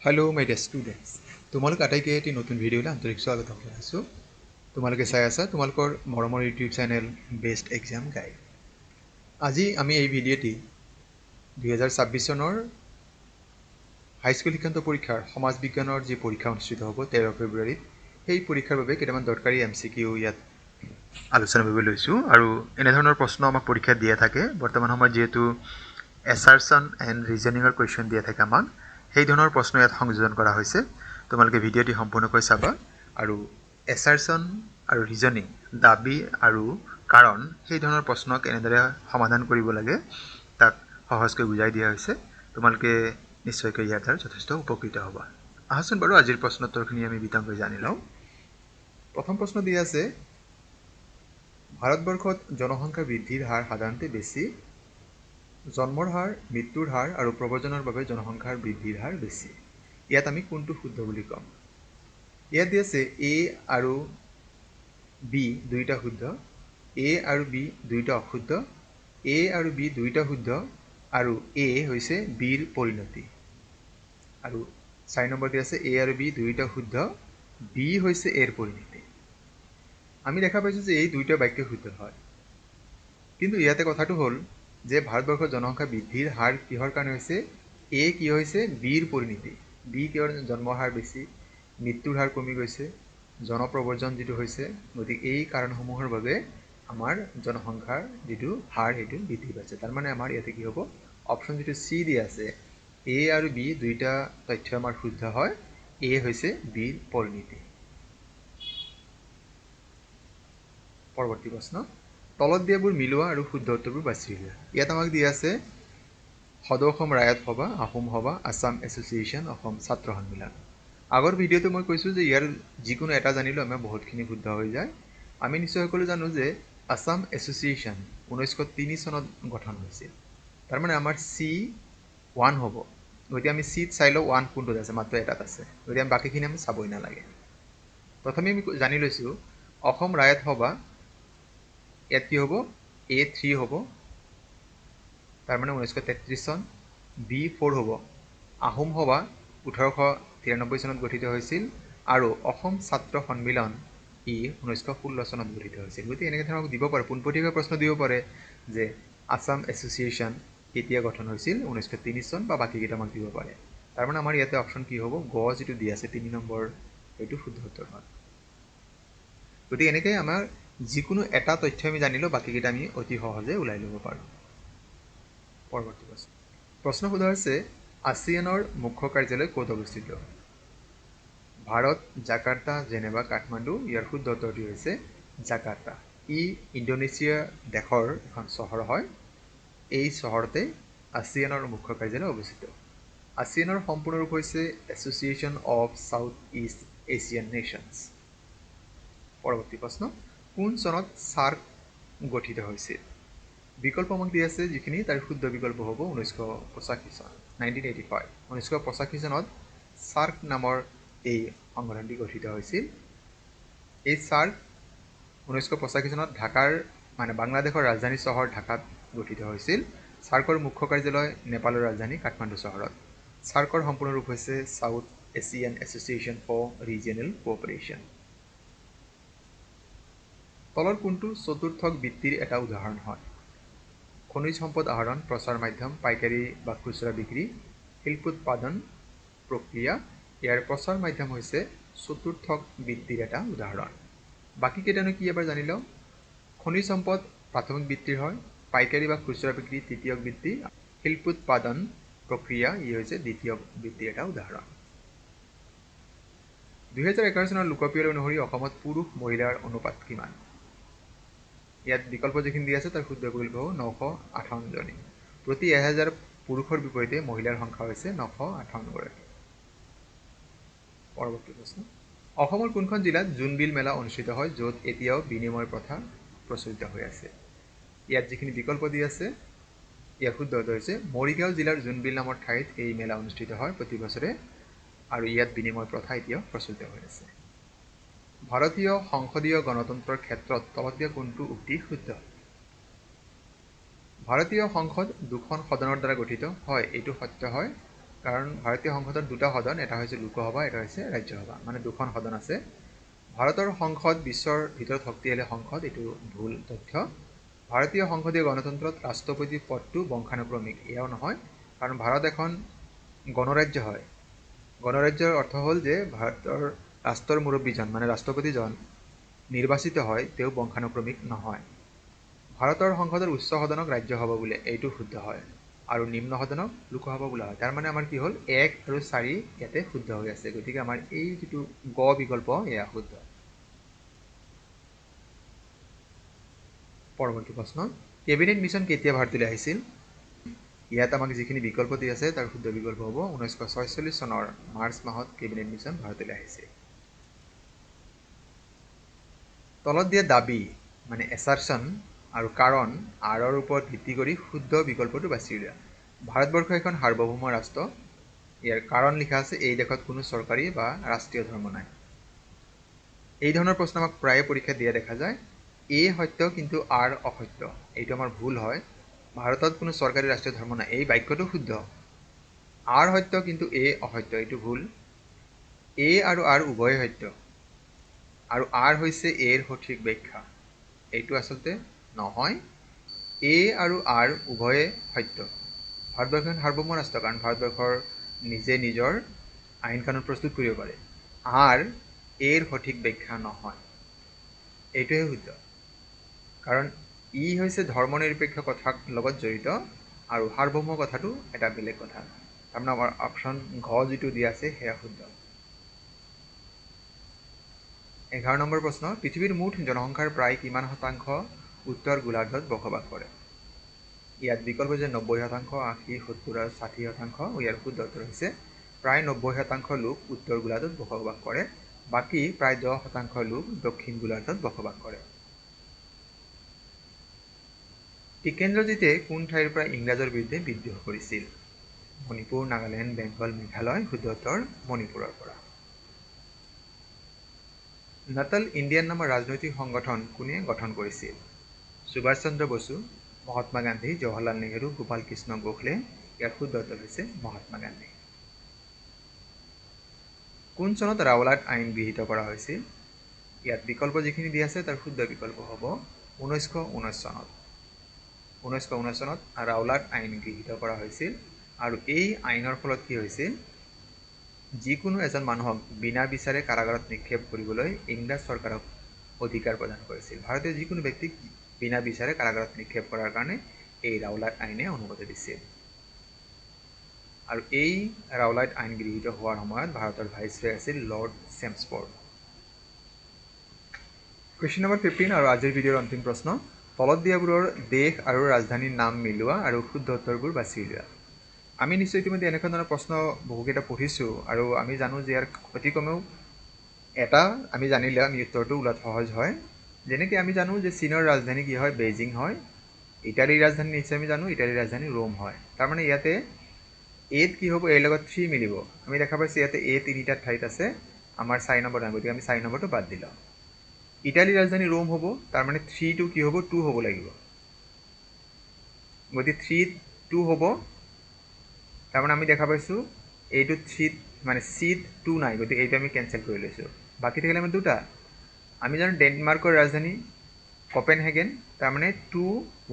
Hello' মাই dear students, তোমালোক আটাইকে এটি নতুন ভিডিঅ'লৈ আন্তৰিক স্বাগতম জনাইছোঁ। তোমালোকে চাই আছা তোমালোকৰ মৰমৰ YouTube channel best exam guide. আজি আমি এই ভিডিঅ'টি 2026 চনৰ হাইস্কুল শিক্ষান্ত পৰীক্ষাৰ সমাজ বিজ্ঞানৰ যি পৰীক্ষা অনুষ্ঠিত হ'ব 13 ফেব্ৰুৱাৰীত, সেই পৰীক্ষাৰ বাবে কেইটামান দৰকাৰী MCQ ইয়াত আলোচনা কৰিব লৈছোঁ। আৰু এনেধৰণৰ প্ৰশ্ন আমাক পৰীক্ষাত দিয়া থাকে। বৰ্তমান সময়ত যিহেতু এছাৰশ্যন এণ্ড ৰিজনিঙৰ কুৱেশ্যন দিয়া থাকে আমাক, সেই ধৰণৰ প্ৰশ্ন ইয়াত সংযোজন কৰা হৈছে। তোমালোকে ভিডিঅ'টি সম্পূৰ্ণকৈ চাবা আৰু এছাৰশ্যন আৰু ৰিজনিং, দাবী আৰু কাৰণ, সেই ধৰণৰ প্ৰশ্ন কেনেদৰে সমাধান কৰিব লাগে তাক সহজকৈ বুজাই দিয়া হৈছে। তোমালোকে নিশ্চয়কৈ ইয়াৰ দ্বাৰা যথেষ্ট উপকৃত হ'বা। আহাচোন বাৰু আজিৰ প্ৰশ্নোত্তৰখিনি আমি বিতংকৈ জানি লওঁ। প্ৰথম প্ৰশ্ন দিয়া আছে, ভাৰতবৰ্ষত জনসংখ্যা বৃদ্ধিৰ হাৰ সাধাৰণতে বেছি, জন্মৰ হাৰ, মৃত্যুৰ হাৰ আৰু প্ৰব্ৰজনৰ বাবে জনসংখ্যাৰ বৃদ্ধিৰ হাৰ বেছি। ইয়াত আমি কোনটো শুদ্ধ বুলি ক'ম? ইয়াত দিয়া আছে এ আৰু বি দুয়োটা শুদ্ধ, এ আৰু বি দুয়োটা অশুদ্ধ, এ আৰু বি দুয়োটা শুদ্ধ আৰু এ হৈছে বিৰ পৰিণতি। আৰু 4 নম্বৰ দিয়া আছে এ আৰু বি দুয়োটা শুদ্ধ, বি হৈছে এৰ পৰিণতি। আমি দেখা পাইছোঁ যে এই দুয়োটা বাক্য শুদ্ধ হয়, কিন্তু ইয়াতে কথাটো হ'ল যে ভাৰতবৰ্ষৰ জনসংখ্যা বৃদ্ধিৰ হাৰ কিহৰ কাৰণে হৈছে? এ কি হৈছে? বিৰ পৰিণতি। বি কিহৰ? জন্মৰ হাৰ বেছি, মৃত্যুৰ হাৰ কমি গৈছে, জনপ্ৰব্ৰজন যিটো হৈছে। গতিকে এই কাৰণসমূহৰ বাবে আমাৰ জনসংখ্যাৰ যিটো হাৰ সেইটো বৃদ্ধি পাইছে। তাৰমানে আমাৰ ইয়াতে কি হ'ব? অপশ্যন যিটো চি দিয়া আছে, এ আৰু বি দুইটা তথ্য আমাৰ শুদ্ধ হয়। এ হৈছে বিৰ পৰিণতি। পৰৱৰ্তী প্ৰশ্ন, তলত দিয়াবোৰ মিলোৱা আৰু শুদ্ধ উত্তৰবোৰ বাছি উলিওৱা। ইয়াত আমাক দিয়া আছে সদৌ অসম ৰায়ত সভা, আহোম সভা, আছাম এছ'চিয়েশ্যন, অসম ছাত্ৰ সন্মিলন। আগৰ ভিডিঅ'টো মই কৈছোঁ যে ইয়াৰ যিকোনো এটা জানিলেও আমাৰ বহুতখিনি শুদ্ধ হৈ যায়। আমি নিশ্চয় সকলো জানো যে আছাম এছ'চিয়েশ্যন 1903 চনত গঠন হৈছিল। তাৰমানে আমাৰ C1 হ'ব। গতিকে আমি চিত চাই লওঁ 1 কোনটোত আছে, মাত্ৰ এটাত আছে। গতিকে আমি বাকীখিনি আমি চাবই নালাগে। প্ৰথমে আমি জানি লৈছোঁ অসম ৰায়ত সভা, ইয়াত কি হ'ব? A3 হ'ব, তাৰমানে 1933 চন। B4 হ'ব আহোম সভা, 1893 চনত গঠিত হৈছিল। আৰু অসম ছাত্ৰ সন্মিলন ই 1916 চনত গঠিত হৈছিল। গতিকে এনেকৈ ধৰণক দিব পাৰে, পোনপটীয়াকৈ প্ৰশ্ন দিব পাৰে যে আছাম এছ'চিয়েশ্যন কেতিয়া গঠন হৈছিল, 1903 চন, বা বাকীকেইটা আমাক দিব পাৰে। তাৰমানে আমাৰ ইয়াতে অপশ্যন কি হ'ব? গ যিটো দিয়া আছে 3 নম্বৰ, সেইটো শুদ্ধ উত্তৰ হয়। গতিকে এনেকৈ আমাৰ যিকোনো এটা তথ্য আমি জানিলেও বাকীকেইটা আমি অতি সহজে ওলাই ল'ব পাৰোঁ। পৰৱৰ্তী প্ৰশ্ন সোধা হৈছে, আছিয়ানৰ মুখ্য কাৰ্যালয় ক'ত অৱস্থিত? Bharat, Jakarta, Geneva, Kathmandu. ইয়াৰ শুদ্ধ উত্তৰটি হৈছে জাকাৰ্টা। ই ইণ্ডোনেছিয়া দেশৰ এখন চহৰ হয়। এই চহৰতে আছিয়ানৰ মুখ্য কাৰ্যালয় অৱস্থিত। আছিয়ানৰ সম্পূৰ্ণ ৰূপ হৈছে association of south east Asian nations. পৰৱৰ্তী প্ৰশ্ন, কোন চনত ছাৰ্ক গঠিত হৈছিল? বিকল্প আমাক দি আছে যিখিনি, তাৰ শুদ্ধ বিকল্প হ'ব 1985 চন, 1985। 1985 চনত ছাৰ্ক নামৰ এই সংগঠনটি গঠিত হৈছিল। এই ছাৰ্ক 1985 চনত ঢাকাৰ, মানে বাংলাদেশৰ ৰাজধানী চহৰ ঢাকাত গঠিত হৈছিল। ছাৰ্কৰ মুখ্য কাৰ্যালয় নেপালৰ ৰাজধানী কাঠমাণ্ডু চহৰত। ছাৰ্কৰ সম্পূৰ্ণ ৰূপ হৈছে South Asian Association for Regional Cooperation. তলৰ কোনটো চতুৰ্থক বৃত্তিৰ এটা উদাহৰণ হয়? খনিজ সম্পদ আহৰণ, প্ৰচাৰ মাধ্যম, পাইকাৰী বা খুচুৰা বিক্ৰী, শিল্পোৎপাদন প্ৰক্ৰিয়া। ইয়াৰ প্ৰচাৰ মাধ্যম হৈছে চতুৰ্থক বৃত্তিৰ এটা উদাহৰণ। বাকীকেইটানো কি এবাৰ জানি লওঁ। খনিজ সম্পদ প্ৰাথমিক বৃত্তিৰ হয়, পাইকাৰী বা খুচুৰা বিক্ৰী তৃতীয়ক বৃত্তি, শিল্পোৎপাদন প্ৰক্ৰিয়া ই হৈছে দ্বিতীয় বৃত্তিৰ এটা উদাহৰণ। 2011 চনৰ লোকপিয়ল অনুসৰি অসমত পুৰুষ মহিলাৰ অনুপাত কিমান? ইয়াত বিকল্প যিখিনি দিয়া আছে তাৰ শুদ্ধ বিকল্প হ'ব 958 জনী। প্ৰতি 1000 পুৰুষৰ বিপৰীতে মহিলাৰ সংখ্যা হৈছে 958 গৰাকী। পৰৱৰ্তী প্ৰশ্ন, অসমৰ কোনখন জিলাত জোনবিল মেলা অনুষ্ঠিত হয় য'ত এতিয়াও বিনিময় প্ৰথা প্ৰচলিত হৈ আছে? ইয়াত যিখিনি বিকল্প দি আছে ইয়াৰ শুদ্ধ উত্তৰ হৈছে মৰিগাঁও জিলাৰ জোনবিল নামৰ ঠাইত এই মেলা অনুষ্ঠিত হয় প্ৰতি বছৰে, আৰু ইয়াত বিনিময় প্ৰথা এতিয়াও প্ৰচলিত হৈ আছে। ভাৰতীয় সংসদীয় গণতন্ত্ৰৰ ক্ষেত্ৰত তলত দিয়া কোনটো উক্তি শুদ্ধ? ভাৰতীয় সংসদ দুখন সদনৰ দ্বাৰা গঠিত হয়, এইটো সত্য হয়। কাৰণ ভাৰতীয় সংসদৰ দুটা সদন, এটা হৈছে লোকসভা, এটা হৈছে ৰাজ্যসভা, মানে দুখন সদন আছে। ভাৰতৰ সংসদ বিশ্বৰ ভিতৰত শক্তিশালী সংসদ, এইটো ভুল তথ্য। ভাৰতীয় সংসদীয় গণতন্ত্ৰত ৰাষ্ট্ৰপতি পদটো বংশানুক্ৰমিক, এয়াও নহয়, কাৰণ ভাৰত এখন গণৰাজ্য হয়। গণৰাজ্যৰ অৰ্থ হ'ল যে ভাৰতৰ ৰাষ্ট্ৰৰ মুৰব্বীজন মানে ৰাষ্ট্ৰপতিজন নিৰ্বাচিত হয়, তেওঁ বংশানুক্ৰমিক নহয়। ভাৰতৰ সংসদৰ উচ্চ সদনক ৰাজ্যসভা বোলে, এইটো শুদ্ধ হয়, আৰু নিম্ন সদনক লোকসভা বোলা হয়। তাৰ মানে আমাৰ কি হ'ল 1 আৰু 4 ইয়াতে শুদ্ধ হৈ আছে, গতিকে আমাৰ এই যিটো গ বিকল্প এয়া শুদ্ধ। পৰৱৰ্তী প্ৰশ্ন, কেবিনেট মিছন কেতিয়া ভাৰতলৈ আহিছিল? ইয়াত আমাক যিখিনি বিকল্প দি আছে তাৰ শুদ্ধ বিকল্প হ'ব 1946 চনৰ মাৰ্চ মাহত কেবিনেট মিছন ভাৰতলৈ আহিছিল। তলত দিয়া দাবী মানে এছাৰশ্যন আৰু কাৰণ আৰৰ ওপৰত ভিত্তি কৰি শুদ্ধ বিকল্পটো বাছি উলিওৱা। ভাৰতবৰ্ষ এখন সাৰ্বভৌম ৰাষ্ট্ৰ। ইয়াৰ কাৰণ লিখা আছে, এই দেশত কোনো চৰকাৰী বা ৰাষ্ট্ৰীয় ধৰ্ম নাই। এই ধৰণৰ প্ৰশ্ন আমাক প্ৰায়ে পৰীক্ষাত দিয়া দেখা যায়। এ সত্য কিন্তু আৰ অসত্য, এইটো আমাৰ ভুল হয়। ভাৰতত কোনো চৰকাৰী ৰাষ্ট্ৰীয় ধৰ্ম নাই, এই বাক্যটো শুদ্ধ। আৰ সত্য কিন্তু এ অসত্য, এইটো ভুল। এ আৰু আৰ উভয়ে সত্য, আৰু আৰ হৈছে এৰ সঠিক ব্যাখ্যা, এইটো আচলতে নহয়। এ আৰু আৰ উভয়ে সত্য। ভাৰতবৰ্ষ এখন সাৰ্বভৌম ৰাষ্ট্ৰ, কাৰণ ভাৰতবৰ্ষৰ নিজে নিজৰ আইন কানুন প্ৰস্তুত কৰিব পাৰে। আৰ এৰ সঠিক ব্যাখ্যা নহয়, এইটোহে শুদ্ধ, কাৰণ ই হৈছে ধৰ্ম নিৰপেক্ষ কথাৰ লগত জড়িত, আৰু সাৰ্বভৌম কথাটো এটা বেলেগ কথা। তাৰমানে আমাৰ অপশ্যন ঘ যিটো দিয়া আছে সেয়া শুদ্ধ। 11 নম্বৰ প্ৰশ্ন, পৃথিৱীৰ মুঠ জনসংখ্যাৰ প্ৰায় কিমান শতাংশ উত্তৰ গোলাৰ্ধত বসবাস কৰে? ইয়াত বিকল্প যে 90%, 80%, 70% আৰু 60%। ইয়াৰ শুদ্ধ উত্তৰ হৈছে প্ৰায় 90% লোক উত্তৰ গোলাৰ্ধত বসবাস কৰে, বাকী প্ৰায় 10% লোক দক্ষিণ গোলাৰ্ধত বসবাস কৰে। টিকেন্দ্ৰজিতে কোন ঠাইৰ পৰা ইংৰাজৰ বিৰুদ্ধে বিদ্ৰোহ কৰিছিল? মণিপুৰ, নাগালেণ্ড, বেংগল, মেঘালয়। শুদ্ধ উত্তৰ মণিপুৰৰ পৰা। নাটাল ইণ্ডিয়ান নামৰ ৰাজনৈতিক সংগঠন কোনে গঠন কৰিছিল? সুভাষ চন্দ্ৰ বসু, মহাত্মা গান্ধী, জৱাহৰলাল নেহৰু, গোপাল কৃষ্ণ গোখলে। ইয়াৰ শুদ্ধ উত্তৰ হৈছে মহাত্মা গান্ধী। কোন চনত ৰাওলাট আইন গৃহীত কৰা হৈছিল? ইয়াত বিকল্প যিখিনি দিয়া আছে তাৰ শুদ্ধ বিকল্প হ'ব 1919 চনত। 1919 চনত ৰাওলাট আইন গৃহীত কৰা হৈছিল, আৰু এই আইনৰ ফলত কি হৈছিল, যিকোনো এজন মানুহক বিনা বিচাৰে কাৰাগাৰত নিক্ষেপ কৰিবলৈ ইংৰাজ চৰকাৰক অধিকাৰ প্ৰদান কৰিছিল। ভাৰতীয় যিকোনো ব্যক্তিক বিনা বিচাৰে কাৰাগাৰত নিক্ষেপ কৰাৰ কাৰণে এই ৰাওলাট আইনে অনুমতি দিছিল। আৰু এই ৰাওলাট আইন গৃহীত হোৱাৰ সময়ত ভাৰতৰ ভাইচৰয় আছিল লৰ্ড চেমস্ফৰ্ড। কুৱেশ্যন নম্বৰ 15 আৰু আজিৰ ভিডিঅ'ৰ অন্তিম প্ৰশ্ন, তলত দিয়াবোৰৰ দেশ আৰু ৰাজধানীৰ নাম মিলোৱা আৰু শুদ্ধ উত্তৰবোৰ বাছি উলিওৱা। আমি নিশ্চয় ইতিমধ্যে এনেকুৱা ধৰণৰ প্ৰশ্ন বহুকেইটা পঢ়িছোঁ, আৰু আমি জানো যে ইয়াৰ অতি কমেও এটা আমি জানিলে আমি উত্তৰটো ওলোৱাত সহজ হয়। যেনেকৈ আমি জানো যে চীনৰ ৰাজধানী কি হয়, বেইজিং হয়। ইটালীৰ ৰাজধানী নিশ্চয় আমি জানো, ইটালীৰ ৰাজধানী ৰোম হয়। তাৰমানে ইয়াতে এত কি হ'ব, এৰ লগত 3 মিলিব। আমি দেখা পাইছোঁ ইয়াতে এ 3টা ঠাইত আছে, আমাৰ 4 নম্বৰ নাই, গতিকে আমি 4 নম্বৰটো বাদ দিলোঁ। ইটালীৰ ৰাজধানী ৰোম হ'ব, তাৰমানে 3টো কি হ'ব, 2 হ'ব লাগিব। গতিকে 3 2 হ'ব, তাৰমানে আমি দেখা পাইছোঁ এইটো 3 মানে চিত 2 নাই, গতিকে এইটো আমি কেঞ্চেল কৰি লৈছোঁ। বাকী থাকিলে আমাৰ দুটা। আমি জানো ডেনমাৰ্কৰ ৰাজধানী কপেনহেগেন, তাৰমানে 2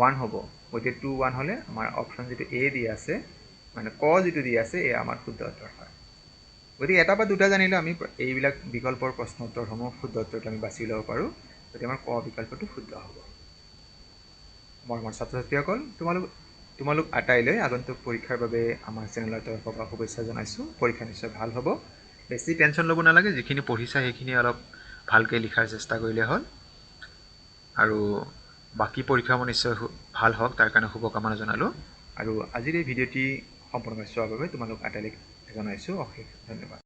1 হ'ব, গতিকে 2 1 হ'লে আমাৰ অপশ্যন যিটো এ দিয়া আছে মানে ক যিটো দিয়া আছে এয়া আমাৰ শুদ্ধ উত্তৰ হয়। গতিকে এটা বা দুটা জানিলে আমি এইবিলাক বিকল্পৰ প্ৰশ্ন উত্তৰসমূহ শুদ্ধ উত্তৰটো আমি বাছি ল'ব পাৰোঁ, গতিকে আমাৰ ক বিকল্পটো শুদ্ধ হ'ব। মৰমৰ ছাত্ৰ ছাত্ৰীসকল, তোমালোক আটাইলৈ আগন্তুক পৰীক্ষাৰ বাবে আমাৰ চেনেলৰ তৰফৰ পৰা শুভেচ্ছা জনাইছোঁ। পৰীক্ষা নিশ্চয় ভাল হ'ব, বেছি টেনশ্যন ল'ব নালাগে। যিখিনি পঢ়িছা সেইখিনি অলপ ভালকৈ লিখাৰ চেষ্টা কৰিলে হ'ল, আৰু বাকী পৰীক্ষাবোৰ নিশ্চয় ভাল হওক তাৰ কাৰণে শুভকামনা জনালোঁ। আৰু আজিৰ এই ভিডিঅ'টি সম্পূৰ্ণকৈ চোৱাৰ বাবে তোমালোক আটাইলৈ জনাইছোঁ অশেষ ধন্যবাদ।